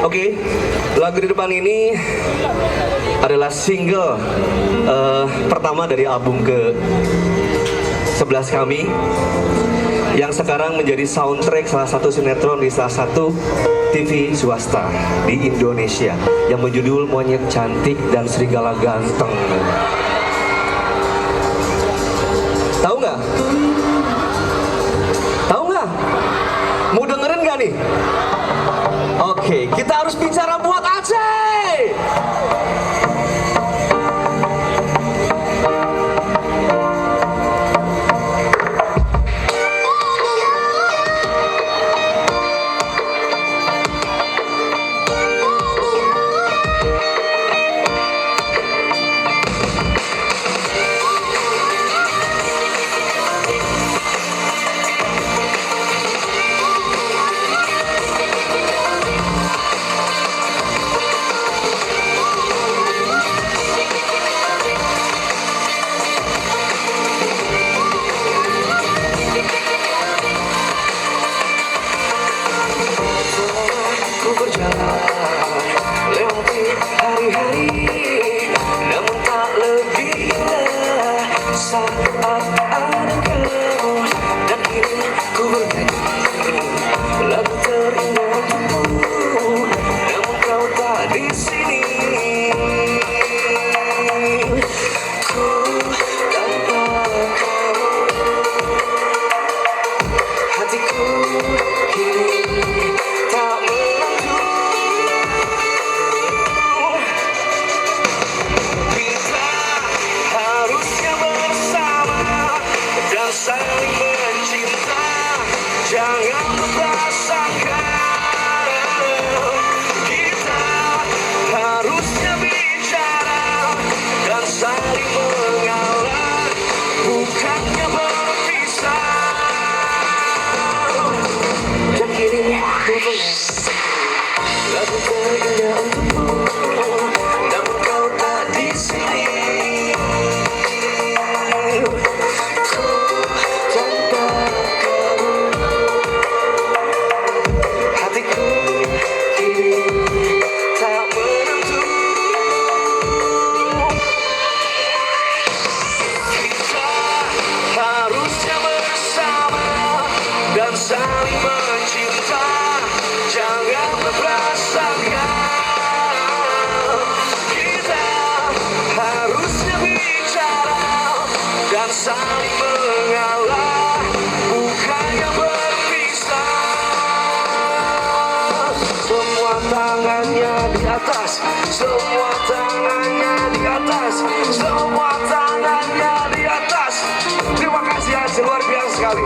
Oke, lagu di depan ini adalah single pertama dari album ke 11 kami, yang sekarang menjadi soundtrack salah satu sinetron di salah satu TV swasta di Indonesia yang berjudul Monyet Cantik dan Serigala Ganteng. Tahu nggak? Tahu nggak? Mau dengerin nggak nih? Oke, kita harus bicara buat Aceh. Lewati hari-hari, namun tak lebih indah saat ada kamu. Dan kini ku bernyanyi lagu terindah untukmu, namun kau tak di sini. Ku tanpa kau, hatiku kini tak menentu. Saling mencinta, jangan berprasangka. Kita harusnya bicara dan saling mengalah, bukannya berpisah. Dan kini ku lagu terindah untukmu, namun kau tak di sini. Saling mencinta, jangan berprasangka. Kita harusnya bicara dan saling mengalah, bukannya berpisah. Semua tangannya di atas, semua tangannya di atas, semua tangannya di atas. Terima kasih Aceh, luar biasa sekali.